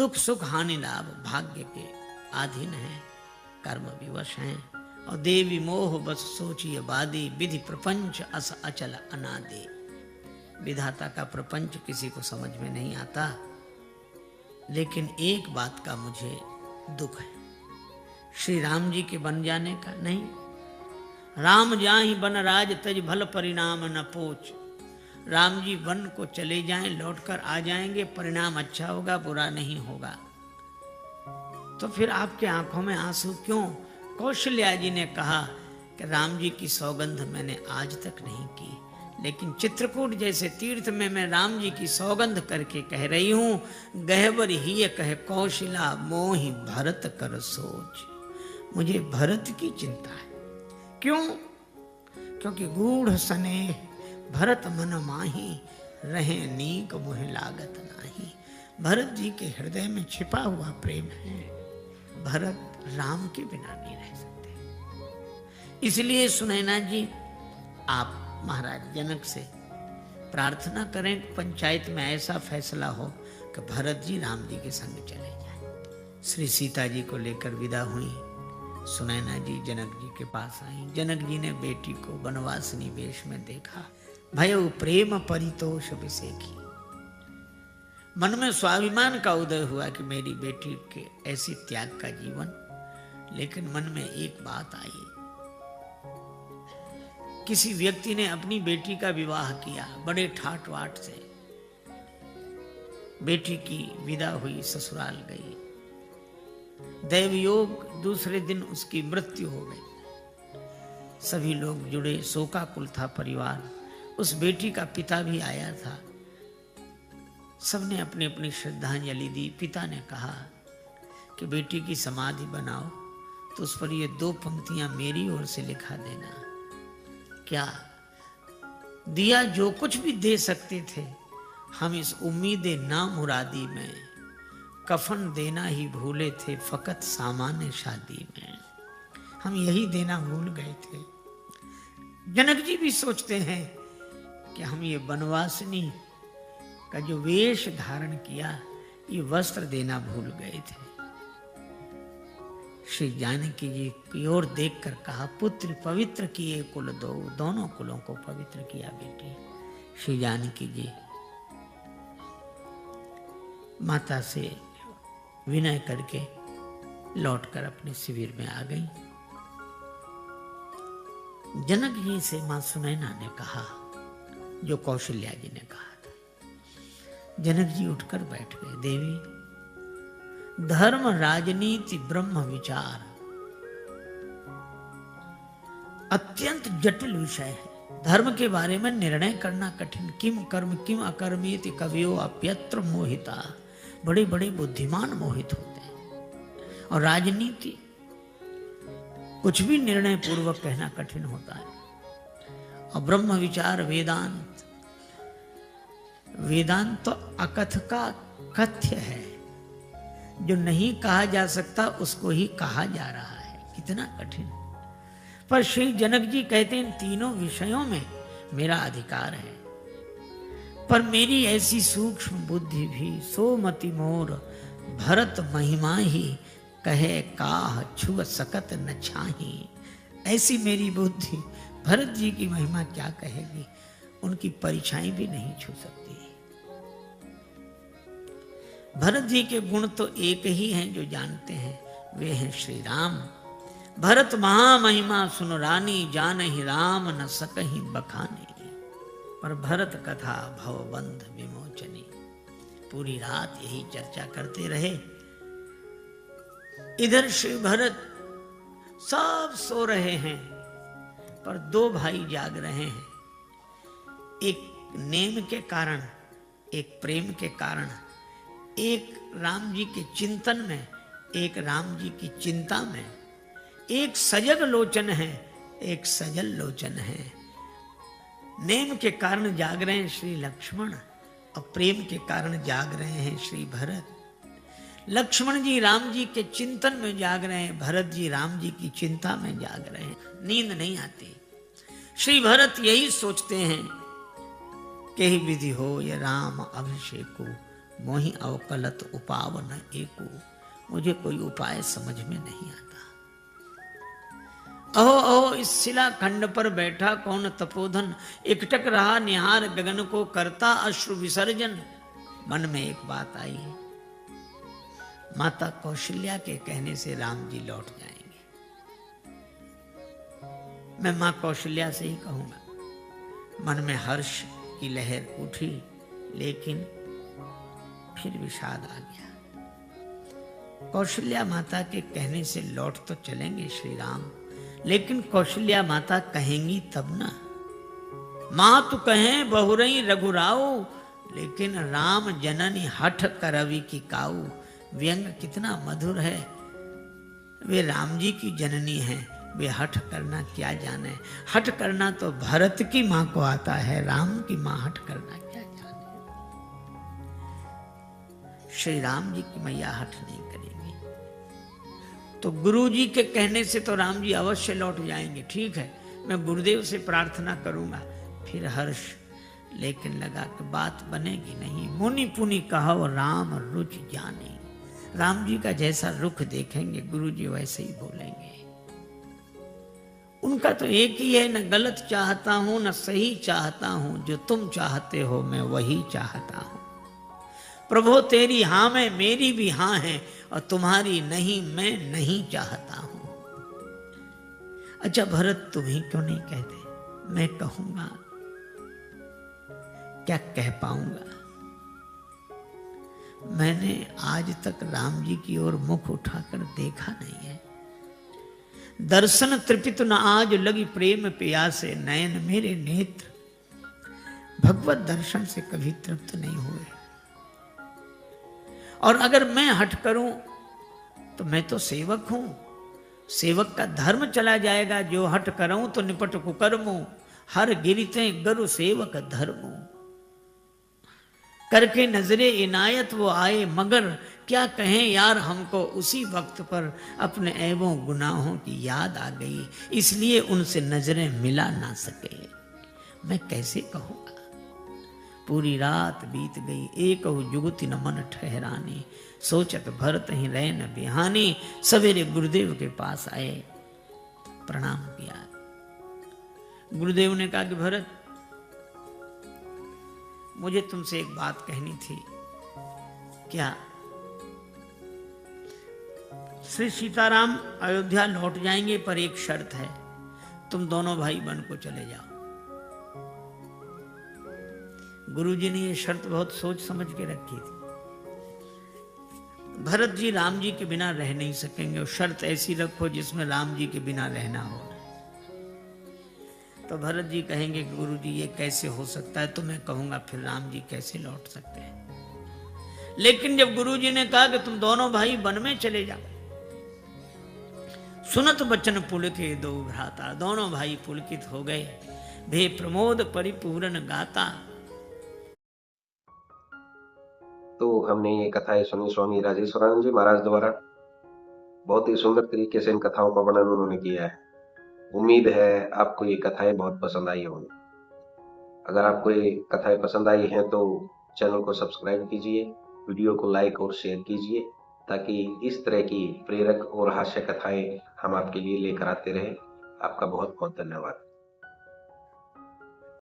दुख सुख हानि लाभ भाग्य के अधीन हैं, कर्म विवश हैं। और देवी मोह बस सोचिए बादी, विधि प्रपंच अस अचल अनादि। विधाता का प्रपंच किसी को समझ में नहीं आता, लेकिन एक बात का मुझे दुख है, श्री राम जी के बन जाने का नहीं। राम जाहि बन राज तज भल परिणाम न पोच। राम जी वन को चले जाएं, लौटकर आ जाएंगे, परिणाम अच्छा होगा, बुरा नहीं होगा। तो फिर आपके आंखों में आंसू क्यों? कौशल्या जी ने कहा कि राम जी की सौगंध मैंने आज तक नहीं की, लेकिन चित्रकूट जैसे तीर्थ में मैं राम जी की सौगंध करके कह रही हूं, गहवर ही कहे कौशला मोहि भरत कर सोच। मुझे भरत की चिंता है। क्यों? क्योंकि गूढ़ स्नेह भरत मन माही, रहे नीक मोह लागत नाही। भरत जी के हृदय में छिपा हुआ प्रेम है। भरत राम के बिना नहीं रह सकते। इसलिए सुनैना जी, आप महाराज जनक से प्रार्थना करें, पंचायत में ऐसा फैसला हो कि भरत जी राम जी के संग चले जाएं। श्री सीता जी को लेकर विदा हुई। सुनैना जी जनक जी के पास आई। जनक जी ने बेटी को वनवासिनी वेश में देखा। भयो प्रेम परितोष विसेखी। मन में स्वाभिमान का उदय हुआ कि मेरी बेटी के ऐसे त्याग का जीवन। लेकिन मन में एक बात आई, किसी व्यक्ति ने अपनी बेटी का विवाह किया बड़े ठाट वाट से। बेटी की विदा हुई, ससुराल गई। दैवयोग दूसरे दिन उसकी मृत्यु हो गई। सभी लोग जुड़े, शोकाकुल था परिवार। उस बेटी का पिता भी आया था। सबने अपनी अपनी श्रद्धांजलि दी। पिता ने कहा कि बेटी की समाधि बनाओ तो उस पर ये 2 पंक्तियां मेरी ओर से लिखा देना। क्या दिया? जो कुछ भी दे सकते थे हम इस उम्मीद ना मुरादी में, कफन देना ही भूले थे फकत सामान्य शादी में। हम यही देना भूल गए थे। जनक जी भी सोचते हैं कि हम ये वनवासिनी का जो वेश धारण किया, ये वस्त्र देना भूल गए थे। श्री जानकी जी की ओर देखकर कहा, पुत्र पवित्र किए कुल दो। दोनों कुलों को पवित्र किया बेटी। श्री जानकी जी माता से विनय करके लौटकर अपने शिविर में आ गई। जनक जी से मां सुनैना ने कहा जो कौशल्या जी ने कहा था। जनक जी उठकर बैठ गए। देवी, धर्म राजनीति ब्रह्म विचार अत्यंत जटिल विषय है। धर्म के बारे में निर्णय करना कठिन। किम कर्म किम अकर्मेति कवयो अप्यत्र मोहिता। बड़े बड़े बुद्धिमान मोहित होते हैं। और राजनीति, कुछ भी निर्णय पूर्वक कहना कठिन होता है। और ब्रह्म विचार वेदांत, वेदांत तो अकथ का कथ्य है। जो नहीं कहा जा सकता उसको ही कहा जा रहा है। कितना कठिन। पर श्री जनक जी कहते हैं, तीनों विषयों में मेरा अधिकार है, पर मेरी ऐसी सूक्ष्म बुद्धि भी सोमति मोर भरत महिमा ही कहे काह छुअ सकत न छाही। ऐसी मेरी बुद्धि भरत जी की महिमा क्या कहेगी, उनकी परीक्षाएं भी नहीं छू सकती। भरत जी के गुण तो एक ही हैं जो जानते हैं, वे हैं श्री राम। भरत महामहिमा सुन रानी, जानहि राम न सकहि बखानी। पर भरत कथा भवबंध विमोचनी। पूरी रात यही चर्चा करते रहे। इधर श्री भरत सब सो रहे हैं, पर 2 भाई जाग रहे हैं। एक नेम के कारण, एक प्रेम के कारण, एक राम जी के चिंतन में, एक राम जी की चिंता में। एक सजग लोचन है, एक सजल लोचन है। नेम के कारण जाग रहे हैं श्री लक्ष्मण, और प्रेम के कारण जाग रहे हैं श्री भरत। लक्ष्मण जी राम जी के चिंतन में जाग रहे हैं, भरत जी राम जी की चिंता में जाग रहे हैं। नींद नहीं आती। श्री भरत यही सोचते हैं कि ही विधि हो ये राम अभिषेको, मोहि अवकलत उपाव न एको, मुझे कोई उपाय समझ में नहीं आता। अहो अहो इस शिला खंड पर बैठा कौन तपोधन, एकटक रहा निहार गगन को करता अश्रु विसर्जन। मन में एक बात आई है, माता कौशल्या के कहने से राम जी लौट जाएंगे। मैं मां कौशल्या से ही कहूंगा। मन में हर्ष की लहर उठी, लेकिन फिर विषाद आ गया। कौशल्या माता के कहने से लौट तो चलेंगे श्री राम, लेकिन कौशल्या माता कहेंगी तब ना। मां तू कहें बहुरई रघुराऊ, लेकिन राम जननी हठ करवि की काऊ। व्यंग कितना मधुर है। वे राम जी की जननी हैं, वे हठ करना क्या जाने। हठ करना तो भरत की मां को आता है, राम की मां हठ करना क्या जाने। श्री राम जी की मैया हठ नहीं करेंगे, तो गुरु जी के कहने से तो राम जी अवश्य लौट जाएंगे। ठीक है, मैं गुरुदेव से प्रार्थना करूंगा। फिर हर्ष, लेकिन लगा कि बात बनेगी नहीं। मुनि पुनि कहो राम रुचि जाने। राम जी का जैसा रुख देखेंगे गुरु जी वैसे ही बोलेंगे। उनका तो एक ही है, न गलत चाहता हूं न सही चाहता हूं, जो तुम चाहते हो मैं वही चाहता हूं। प्रभु तेरी हां में मेरी भी हां है, और तुम्हारी नहीं मैं नहीं चाहता हूं। अच्छा भरत तुम ही क्यों नहीं कहते? मैं कहूंगा, क्या कह पाऊंगा? मैंने आज तक राम जी की ओर मुख उठाकर देखा नहीं है। दर्शन तृपित न आज लगी प्रेम प्यासे, नयन मेरे नेत्र भगवत दर्शन से कभी तृप्त नहीं हुए। और अगर मैं हट करूं तो मैं तो सेवक हूं, सेवक का धर्म चला जाएगा। जो हट करूं तो निपट कुकर्मो, हर गिरते गुरु सेवक धर्मो। करके नजरे इनायत वो आए, मगर क्या कहें यार हमको। उसी वक्त पर अपने ऐबों गुनाहों की याद आ गई, इसलिए उनसे नजरें मिला ना सके। मैं कैसे कहूंगा? पूरी रात बीत गई, एक जुगति न मन ठहरानी। सोचत भरत ही रहे न बिहानी। सवेरे गुरुदेव के पास आए, प्रणाम किया। गुरुदेव ने कहा कि भरत, मुझे तुमसे एक बात कहनी थी। क्या? श्री सीताराम अयोध्या लौट जाएंगे, पर एक शर्त है, तुम दोनों भाई वन को चले जाओ। गुरुजी ने ये शर्त बहुत सोच समझ के रखी थी। भरत जी राम जी के बिना रह नहीं सकेंगे, और शर्त ऐसी रखो जिसमें राम जी के बिना रहना हो। तो भरत जी कहेंगे कि गुरु जी ये कैसे हो सकता है? तो मैं कहूंगा फिर राम जी कैसे लौट सकते हैं? लेकिन जब गुरु जी ने कहा कि तुम दोनों भाई वन में चले जाओ, सुनत बचन पुलके दो भ्राता। दोनों भाई पुलकित हो गए, भे प्रमोद परिपूर्ण गाता। तो हमने ये कथाएं सुनी स्वामी राजेश्वरानंद जी महाराज द्वारा। बहुत ही सुंदर तरीके से इन कथाओं का वर्णन उन्होंने किया है। उम्मीद है आपको ये कथाएं बहुत पसंद आई होंगी। अगर आपको ये कथाएं पसंद आई हैं तो चैनल को सब्सक्राइब कीजिए, वीडियो को लाइक और शेयर कीजिए, ताकि इस तरह की प्रेरक और हास्य कथाएं हम आपके लिए लेकर आते रहें। आपका बहुत बहुत धन्यवाद।